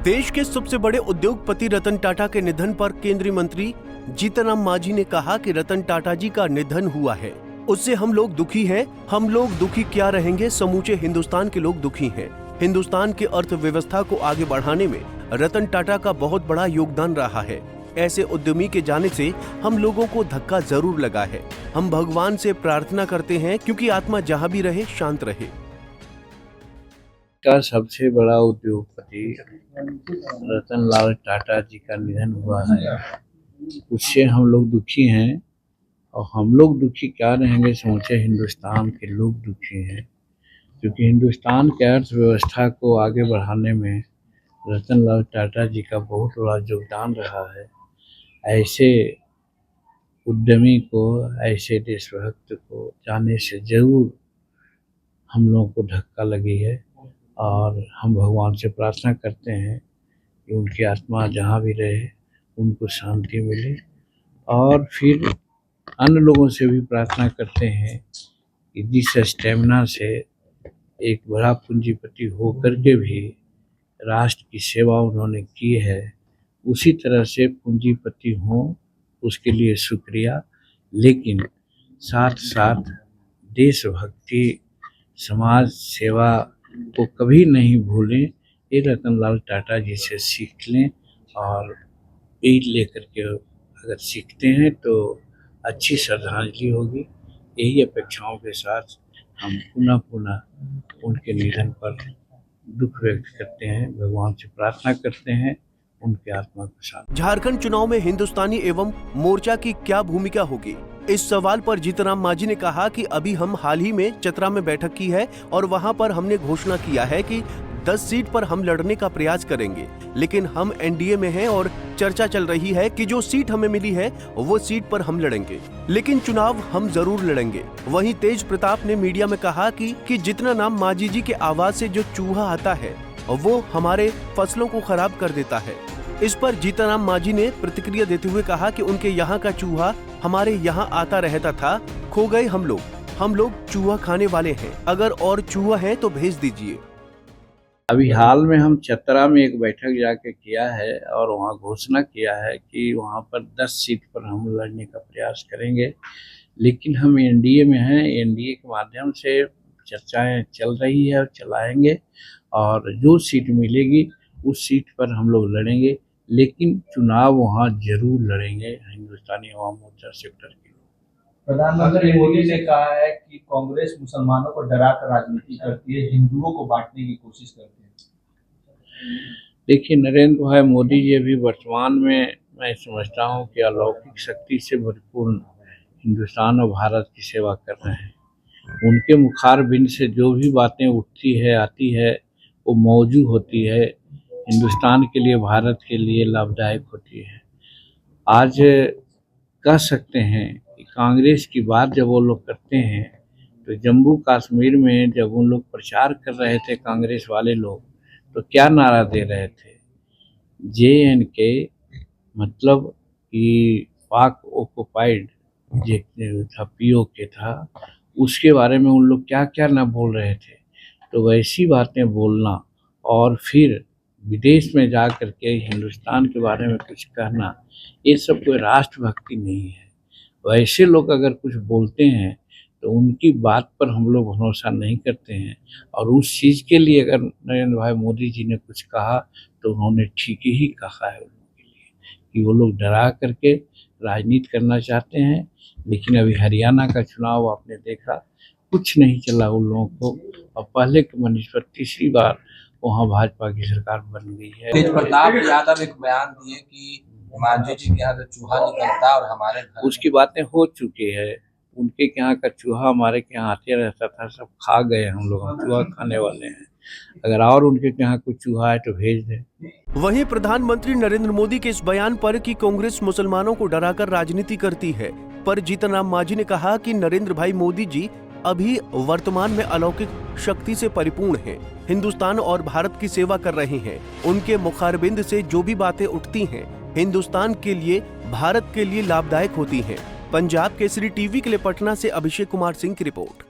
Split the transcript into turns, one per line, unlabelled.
देश के सबसे बड़े उद्योगपति रतन टाटा के निधन पर केंद्रीय मंत्री जीतन राम मांझी ने कहा कि रतन टाटा जी का निधन हुआ है, उससे हम लोग दुखी हैं। हम लोग दुखी क्या रहेंगे, समूचे हिंदुस्तान के लोग दुखी हैं। हिंदुस्तान की अर्थव्यवस्था को आगे बढ़ाने में रतन टाटा का बहुत बड़ा योगदान रहा है। ऐसे उद्यमी के जाने से हम लोगों को धक्का जरूर लगा है। हम भगवान से प्रार्थना करते हैं क्योंकि आत्मा जहां भी रहे शांत रहे।
का सबसे बड़ा उद्योगपति रतनलाल टाटा जी का निधन हुआ है, उससे हम लोग दुखी हैं। और हम लोग दुखी क्या रहेंगे, समूचे हिंदुस्तान के लोग दुखी हैं, क्योंकि हिंदुस्तान के अर्थव्यवस्था को आगे बढ़ाने में रतनलाल टाटा जी का बहुत बड़ा योगदान रहा है। ऐसे उद्यमी को, ऐसे देशभक्त को जाने से जरूर हम लोगों को धक्का लगी है। और हम भगवान से प्रार्थना करते हैं कि उनकी आत्मा जहाँ भी रहे उनको शांति मिले। और फिर अन्य लोगों से भी प्रार्थना करते हैं कि जिस स्टेमिना से एक बड़ा पूंजीपति होकर के भी राष्ट्र की सेवा उन्होंने की है, उसी तरह से पूंजीपति हों, उसके लिए शुक्रिया। लेकिन साथ साथ देशभक्ति, समाज सेवा को कभी नहीं भूलें। ये रतनलाल टाटा जी से सीख लें और यही लेकर के अगर सीखते हैं तो अच्छी श्रद्धांजलि होगी। यही अपेक्षाओं के साथ हम पुनः उनके निधन पर दुख व्यक्त करते हैं, भगवान से प्रार्थना करते हैं उनके आत्मा के साथ।
झारखंड चुनाव में हिंदुस्तानी एवं मोर्चा की क्या भूमिका होगी, इस सवाल पर जीतन राम मांझी ने कहा कि अभी हम हाल ही में चतरा में बैठक की है और वहां पर हमने घोषणा किया है कि 10 सीट पर हम लड़ने का प्रयास करेंगे, लेकिन हम एनडीए में हैं और चर्चा चल रही है कि जो सीट हमें मिली है वो सीट पर हम लड़ेंगे, लेकिन चुनाव हम जरूर लड़ेंगे। वहीं तेज प्रताप ने मीडिया में कहा कि जितना नाम मांझी जी के आवाज से जो चूहा आता है वो हमारे फसलों को खराब कर देता है। इस पर जीतन राम मांझी ने प्रतिक्रिया देते हुए कहा कि उनके यहाँ का चूहा हमारे यहाँ आता रहता था, खो गए हम लोग चूहा खाने वाले हैं, अगर और चूहा है तो भेज दीजिए।
अभी हाल में हम चतरा में एक बैठक जाके किया है और वहाँ घोषणा किया है कि वहाँ पर 10 सीट पर हम लड़ने का प्रयास करेंगे, लेकिन हम एनडीए में हैं। एनडीए के माध्यम से चर्चाएं चल रही है और चलाएंगे, और जो सीट मिलेगी उस सीट पर हम लोग लड़ेंगे, लेकिन चुनाव वहाँ जरूर लड़ेंगे हिंदुस्तानी अवाम मोर्चा सेक्टर के।
प्रधानमंत्री मोदी ने कहा है कि कांग्रेस मुसलमानों को डराकर राजनीति करती है, हिंदुओं को बांटने की कोशिश करती है।
देखिए, नरेंद्र भाई मोदी जी अभी वर्तमान में मैं समझता हूँ कि अलौकिक शक्ति से भरपूर हिंदुस्तान और भारत की सेवा कर रहे हैं। उनके मुखारबिंद से जो भी बातें उठती है, आती है, वो मौजूद होती है, हिंदुस्तान के लिए, भारत के लिए लाभदायक होती है। आज कह सकते हैं कि कांग्रेस की बात जब वो लोग करते हैं तो जम्मू कश्मीर में जब उन लोग प्रचार कर रहे थे कांग्रेस वाले लोग, तो क्या नारा दे रहे थे, JNK, मतलब कि पाक ऑक्युपाइड जो था, POK था, उसके बारे में उन लोग क्या क्या ना बोल रहे थे। तो वैसी बातें बोलना और फिर विदेश में जा कर के हिंदुस्तान के बारे में कुछ कहना, ये सब कोई राष्ट्रभक्ति नहीं है। वैसे लोग अगर कुछ बोलते हैं तो उनकी बात पर हम लोग भरोसा नहीं करते हैं, और उस चीज़ के लिए अगर नरेंद्र भाई मोदी जी ने कुछ कहा तो उन्होंने ठीक ही कहा है उन लोगों के लिए कि वो लोग डरा करके राजनीति करना चाहते हैं। लेकिन अभी हरियाणा का चुनाव आपने देखा, कुछ नहीं चला उन लोगों को, और पहले के बनिस्पत तीसरी बार वहाँ भाजपा की सरकार बन गई है।
तेज प्रताप यादव एक बयान दिए कि मांझी जी के यहाँ से चूहा निकलता और हमारे घर,
उसकी बातें हो चुकी है। उनके यहाँ का चूहा हमारे के यहाँ आते रहता था, सब खा गए हम लोग, चूहा खाने वाले हैं। अगर और उनके यहाँ कोई चूहा है तो भेज दें।
वहीं प्रधानमंत्री नरेंद्र मोदी के इस बयान पर कि कांग्रेस मुसलमानों को डराकर राजनीति करती है, पर जीतन राम मांझी ने कहा कि नरेंद्र भाई मोदी जी अभी वर्तमान में अलौकिक शक्ति से परिपूर्ण हैं, हिंदुस्तान और भारत की सेवा कर रहे हैं। उनके मुखारबिंद से जो भी बातें उठती हैं हिंदुस्तान के लिए, भारत के लिए लाभदायक होती हैं। पंजाब केसरी टीवी के लिए पटना से अभिषेक कुमार सिंह की रिपोर्ट।